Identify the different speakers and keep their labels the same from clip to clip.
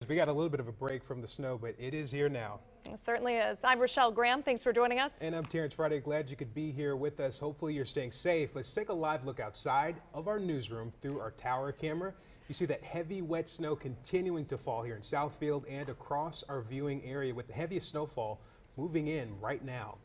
Speaker 1: We got a little bit of a break from the snow, but it is here now.
Speaker 2: It certainly is. I'm Rochelle Graham. Thanks for joining us.
Speaker 1: And I'm Terrence Friday. Glad you could be here with us. Hopefully you're staying safe. Let's take a live look outside of our newsroom through our tower camera. You see that heavy, wet snow continuing to fall here in Southfield and across our viewing area, with the heaviest snowfall moving in right now.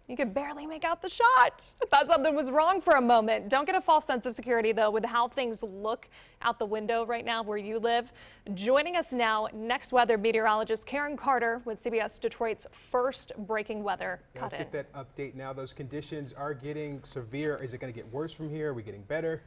Speaker 2: You could barely make out the shot. I thought something was wrong for a moment. Don't get a false sense of security, though, with how things look out the window right now where you live. Joining us now, next weather meteorologist Karen Carter with CBS Detroit's first breaking weather cut-in.
Speaker 1: Let's get that update now. Those conditions are getting severe. Is it going to get worse from here? Are we getting better?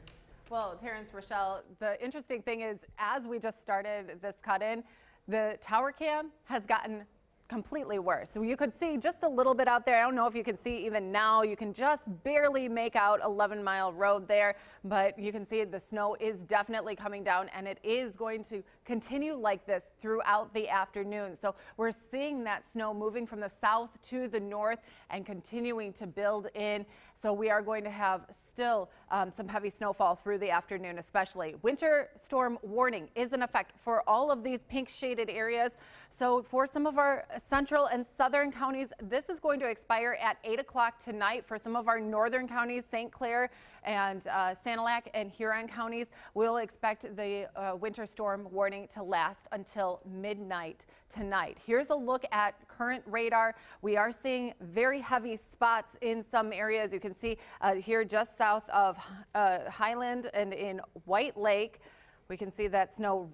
Speaker 3: Well, Terrence, Rochelle, the interesting thing is, as we just started this cut-in, the tower cam has gotten completely worse. So you could see just a little bit out there. I don't know if you can see even now. You can just barely make out 11 Mile Road there, but you can see the snow is definitely coming down, and it is going to continue like this throughout the afternoon. So we're seeing that snow moving from the south to the north and continuing to build in. So we are going to have still some heavy snowfall through the afternoon, especially. Winter storm warning is in effect for all of these pink shaded areas. So for some of our central and southern counties, this is going to expire at 8 o'clock tonight. For some of our northern counties, St. Clair and Sanilac and Huron counties, we'll expect the winter storm warning to last until midnight tonight. Here's a look at current radar. We are seeing very heavy spots in some areas. You can see here just south of Highland and in White Lake. We can see that snow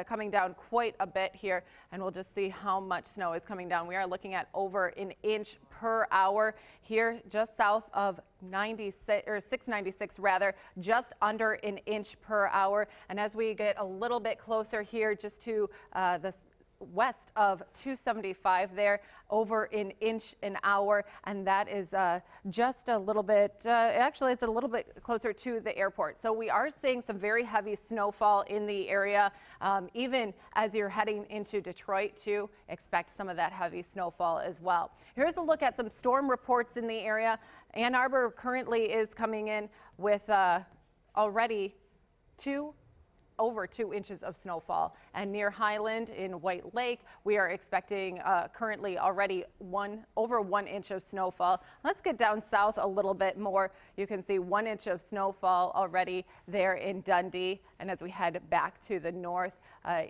Speaker 3: coming down quite a bit here, and we'll just see how much snow is coming down. We are looking at over an inch per hour here just south of 696 rather, just an inch per hour. And as we get a little bit closer here just to the west of 275 there, over an inch an hour, and that is just a little bit, actually it's a little bit closer to the airport. So we are seeing some very heavy snowfall in the area. Even as you're heading into Detroit too, expect some of that heavy snowfall as well. Here's a look at some storm reports in the area. Ann Arbor currently is coming in with already over 2 inches of snowfall, and near Highland in White Lake we are expecting currently already over 1 inch of snowfall. Let's get down south a little bit more. You can see 1 inch of snowfall already there in Dundee, and as we head back to the north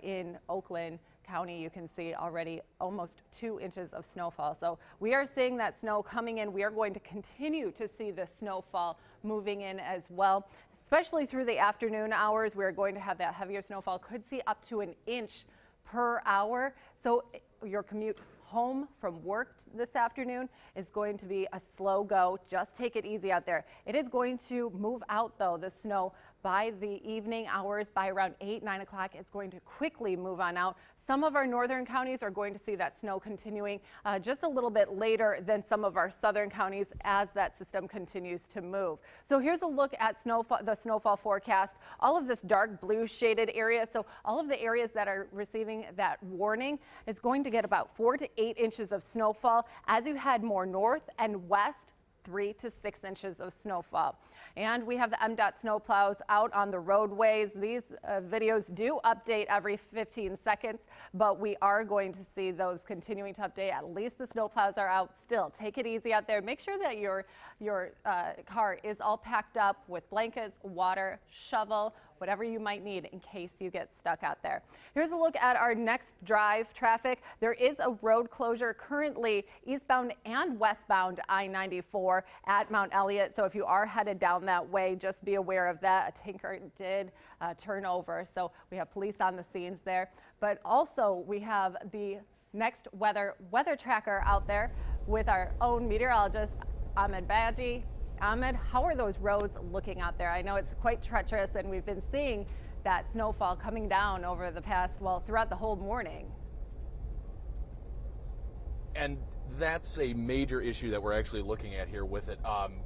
Speaker 3: in Oakland County, you can see already almost 2 inches of snowfall. So we are seeing that snow coming in. We are going to continue to see the snowfall moving in as well, especially through the afternoon hours. We're going to have that heavier snowfall, could see up to an inch per hour. So your commute home from work this afternoon is going to be a slow go. Just take it easy out there. It is going to move out, though, the snow by the evening hours. By around 8, 9 o'clock, it's going to quickly move on out. Some of our northern counties are going to see that snow continuing just a little bit later than some of our southern counties as that system continues to move. So here's a look at the snowfall forecast. All of this dark blue shaded area, so all of the areas that are receiving that warning is going to get about 4 to 8 inches of snowfall. As you head more north and west, 3 to 6 inches of snowfall. And we have the MDOT snowplows out on the roadways. These videos do update every 15 seconds, but we are going to see those continuing to update. At least the snowplows are out still. Take it easy out there. Make sure that your car is all packed up with blankets, water, shovel, whatever you might need in case you get stuck out there. Here's a look at our next drive traffic. There is a road closure currently eastbound and westbound I-94 at Mount Elliott. So if you are headed down that way, just be aware of that. A tanker did turn over, so we have police on the scenes there. But also we have the next weather tracker out there with our own meteorologist, Ahmed Baji. Ahmed, how are those roads looking out there? I know it's quite treacherous, and we've been seeing that snowfall coming down over the past, well, throughout the whole morning.
Speaker 4: And that's a major issue that we're actually looking at here with it.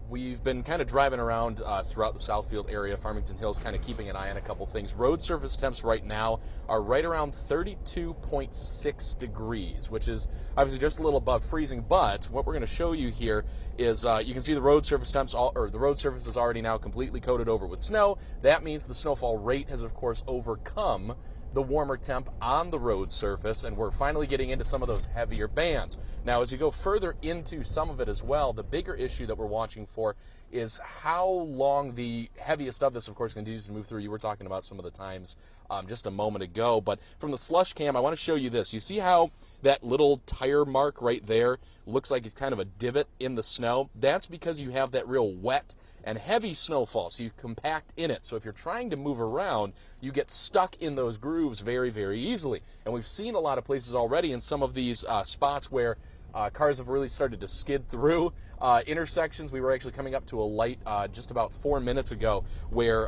Speaker 4: We've been kind of driving around throughout the Southfield area, Farmington Hills, kind of keeping an eye on a couple things. Road surface temps right now are right around 32.6 degrees, which is obviously just a little above freezing. But what we're going to show you here is you can see the road surface temps, the road surface is already now completely coated over with snow. That means the snowfall rate has, of course, overcome the warmer temp on the road surface, and we're finally getting into some of those heavier bands. Now, as you go further into some of it as well, the bigger issue that we're watching for is how long the heaviest of this, of course, continues to move through. You were talking about some of the times just a moment ago, but from the slush cam, I want to show you this. You see how that little tire mark right there looks like it's kind of a divot in the snow? That's because you have that real wet and heavy snowfall, so you compact in it. So if you're trying to move around, you get stuck in those grooves very, very easily. And we've seen a lot of places already in some of these spots where cars have really started to skid through intersections. We were actually coming up to a light just about 4 minutes ago where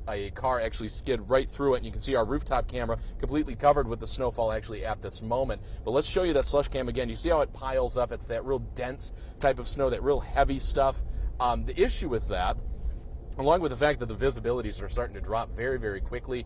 Speaker 4: a car actually skid right through it, and you can see our rooftop camera completely covered with the snowfall actually at this moment. But let's show you that slush cam again. You see how it piles up? It's that real dense type of snow, that real heavy stuff. The issue with that, along with the fact that the visibilities are starting to drop very, very quickly,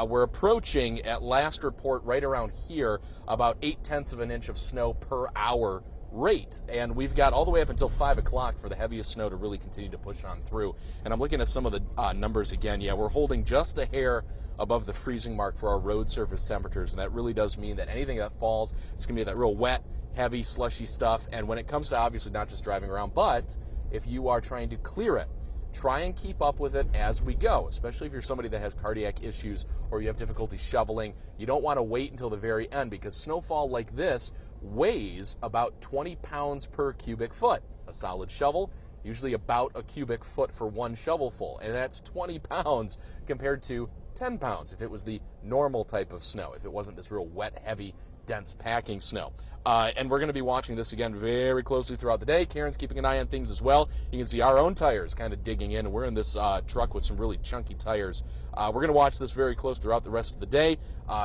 Speaker 4: we're approaching, at last report, right around here, about 0.8 of an inch of snow per hour rate. And we've got all the way up until 5 o'clock for the heaviest snow to really continue to push on through. And I'm looking at some of the numbers again. Yeah, we're holding just a hair above the freezing mark for our road surface temperatures. And that really does mean that anything that falls, it's going to be that real wet, heavy, slushy stuff. And when it comes to obviously not just driving around, but if you are trying to clear it, try and keep up with it as we go, especially if you're somebody that has cardiac issues or you have difficulty shoveling. You don't want to wait until the very end, because snowfall like this weighs about 20 pounds per cubic foot. A solid shovel, usually about a cubic foot for one shovelful, and that's 20 pounds compared to 10 pounds if it was the normal type of snow, if it wasn't this real wet, heavy, dense packing snow. And we're going to be watching this again very closely throughout the day. Karen's keeping an eye on things as well. You can see our own tires kind of digging in, and we're in this truck with some really chunky tires. We're going to watch this very close throughout the rest of the day.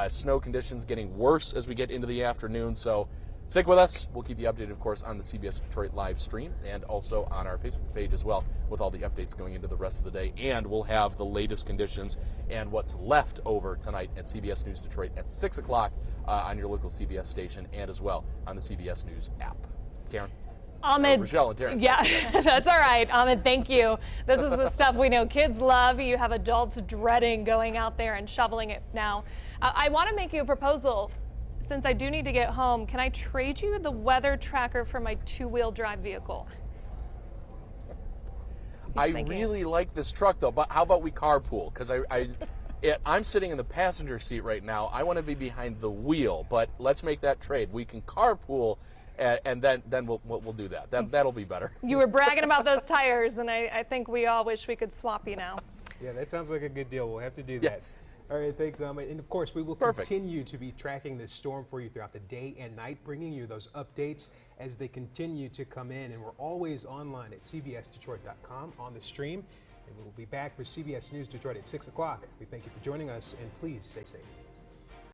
Speaker 4: Snow conditions getting worse as we get into the afternoon, so stick with us. We'll keep you updated, of course, on the CBS Detroit live stream and also on our Facebook page as well, with all the updates going into the rest of the day. And we'll have the latest conditions and what's left over tonight at CBS News Detroit at 6 o'clock on your local CBS station, and as well on the CBS News app. Karen?
Speaker 2: Ahmed,
Speaker 4: Rochelle and Terrence.
Speaker 2: yeah, that's all right. Ahmed, thank you. This is the stuff we know kids love. You have adults dreading going out there and shoveling it now. I want to make you a proposal. Since I do need to get home, can I trade you the weather tracker for my two-wheel drive vehicle?
Speaker 4: I really like this truck, though, but how about we carpool? Because I'm sitting in the passenger seat right now. I want to be behind the wheel, but let's make that trade. We can carpool, and then we'll do that. That'll be better.
Speaker 2: You were bragging about those tires, and I think we all wish we could swap you now.
Speaker 1: Yeah, that sounds like a good deal. We'll have to do
Speaker 4: Yeah.
Speaker 1: that. All right, thanks, Ahmed. And of course, we will continue to be tracking this storm for you throughout the day and night, bringing you those updates as they continue to come in. And we're always online at cbsdetroit.com on the stream. And we'll be back for CBS News Detroit at 6 o'clock. We thank you for joining us, and please stay safe.